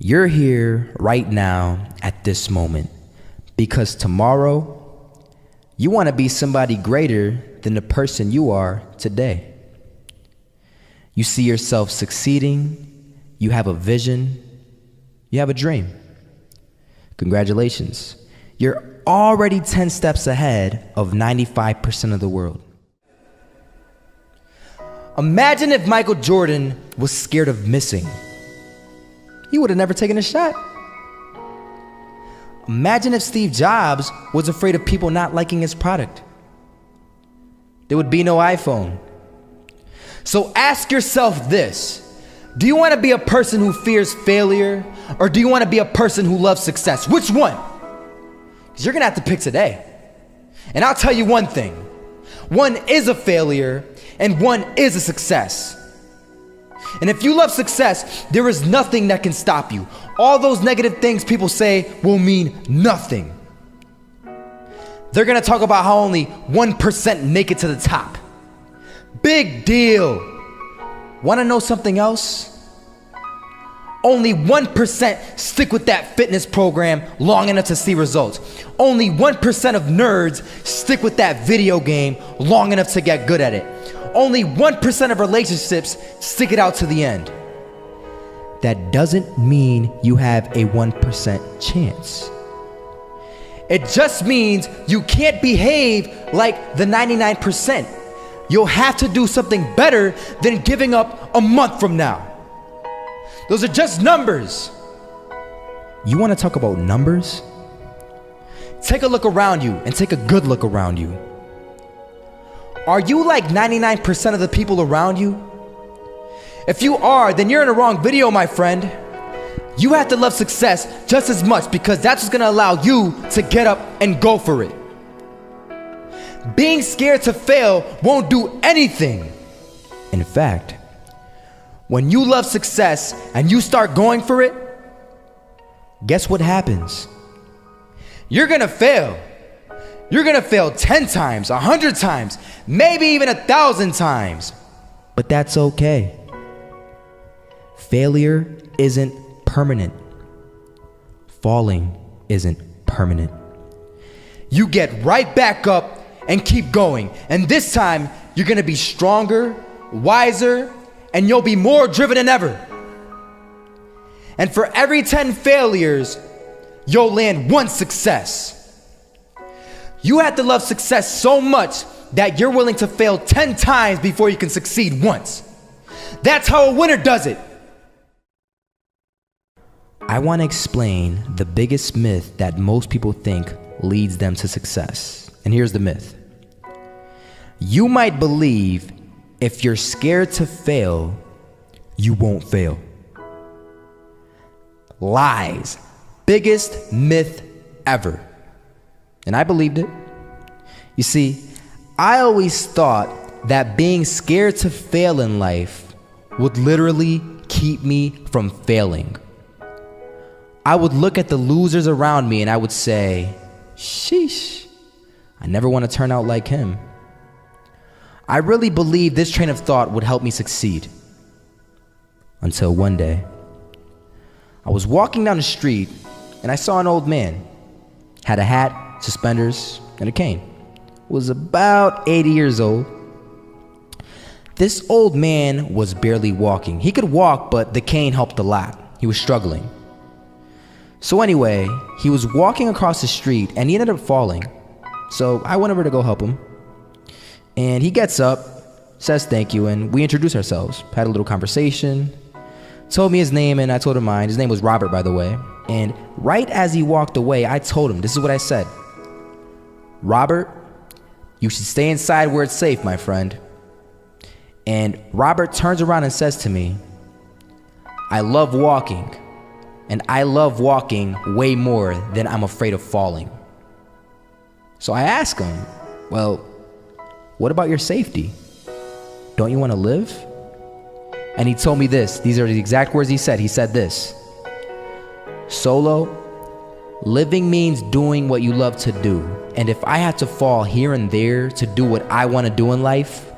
You're here right now at this moment because tomorrow you want to be somebody greater than the person you are today. You see yourself succeeding, you have a vision, you have a dream. Congratulations. You're already 10 steps ahead of 95% of the world. Imagine if Michael Jordan was scared of missing. He would have never taken a shot. Imagine if Steve Jobs was afraid of people not liking his product. There would be no iPhone. So ask yourself this. Do you want to be a person who fears failure, or do you want to be a person who loves success? Which one? Because you're going to have to pick today. And I'll tell you one thing. One is a failure, and one is a success. And if you love success, there is nothing that can stop you. All those negative things people say will mean nothing. They're gonna talk about how only 1% make it to the top. Big deal. Wanna know something else? Only 1% stick with that fitness program long enough to see results. Only 1% of nerds stick with that video game long enough to get good at it. Only 1% of relationships stick it out to the end. That doesn't mean you have a 1% chance. It just means you can't behave like the 99%. You'll have to do something better than giving up a month from now. Those are just numbers. You want to talk about numbers? Take a look around you and take a good look around you. Are you like 99% of the people around you? If you are, then you're in the wrong video, my friend. You have to love success just as much because that's what's gonna allow you to get up and go for it. Being scared to fail won't do anything. In fact, when you love success and you start going for it, guess what happens? You're gonna fail. You're gonna fail 10 times, 100 times, maybe even 1,000 times. But that's okay. Failure isn't permanent. Falling isn't permanent. You get right back up and keep going. And this time, you're gonna be stronger, wiser, and you'll be more driven than ever. And for every 10 failures, you'll land one success. You have to love success so much that you're willing to fail 10 times before you can succeed once. That's how a winner does it. I want to explain the biggest myth that most people think leads them to success. And here's the myth. You might believe if you're scared to fail, you won't fail. Lies. Biggest myth ever. And I believed it. You see, I always thought that being scared to fail in life would literally keep me from failing. I would look at the losers around me and I would say, sheesh, I never want to turn out like him. I really believed this train of thought would help me succeed. Until one day, I was walking down the street and I saw an old man. Had a hat, suspenders, and a cane. Was about 80 years old. This old man was barely walking. He could walk, but the cane helped a lot. He was struggling. So anyway, he was walking across the street and he ended up falling. So I went over to go help him. And he gets up, says thank you, and we introduced ourselves. Had a little conversation. Told me his name and I told him mine. His name was Robert, by the way. And right as he walked away, I told him, this is what I said. Robert, you should stay inside where it's safe, my friend. And Robert turns around and says to me, I love walking, and I love walking way more than I'm afraid of falling. So I ask him, well, what about your safety? Don't you want to live? And he told me this. These are the exact words he said. He said this. Solo, living means doing what you love to do. And if I have to fall here and there to do what I want to do in life,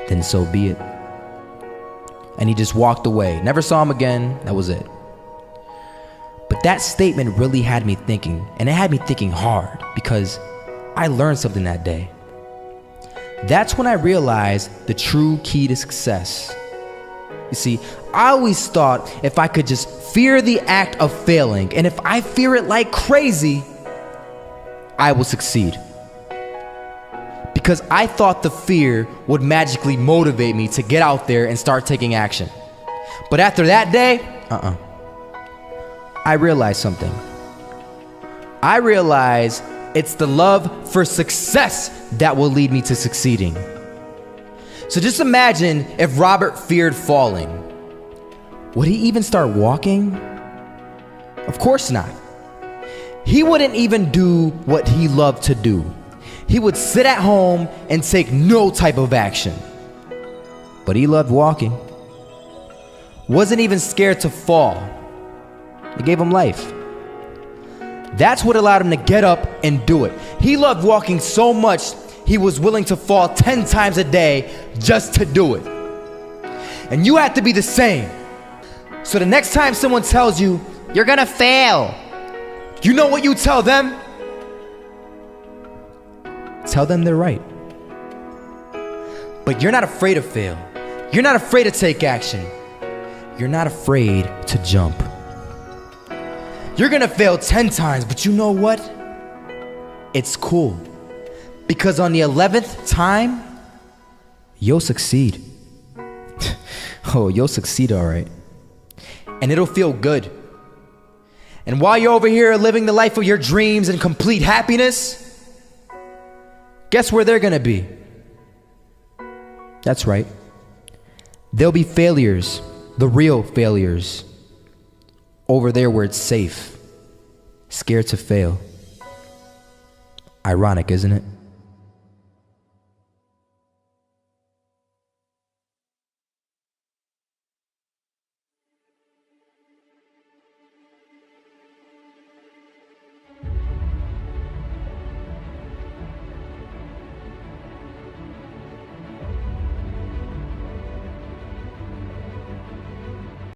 then so be it. And he just walked away. Never saw him again. That was it. that statement really had me thinking, and it had me thinking hard because I learned something that day. That's when I realized the true key to success. You see, I always thought if I could just fear the act of failing, and if I fear it like crazy, I will succeed. Because I thought the fear would magically motivate me to get out there and start taking action. But after that day, I realized something. I realized it's the love for success that will lead me to succeeding. So just imagine if Robert feared falling. Would he even start walking? Of course not. He wouldn't even do what he loved to do. He would sit at home and take no type of action. But he loved walking. Wasn't even scared to fall. It gave him life. That's what allowed him to get up and do it. He loved walking so much, he was willing to fall 10 times a day just to do it. And you have to be the same. So the next time someone tells you, you're gonna fail, you know what you tell them? Tell them they're right. But you're not afraid to fail. You're not afraid to take action. You're not afraid to jump. You're gonna fail 10 times, but you know what? It's cool. Because on the 11th time, you'll succeed. Oh, you'll succeed, all right. And it'll feel good. And while you're over here living the life of your dreams and complete happiness, guess where they're gonna be? That's right. They'll be failures, the real failures. Over there where it's safe, scared to fail. Ironic, isn't it?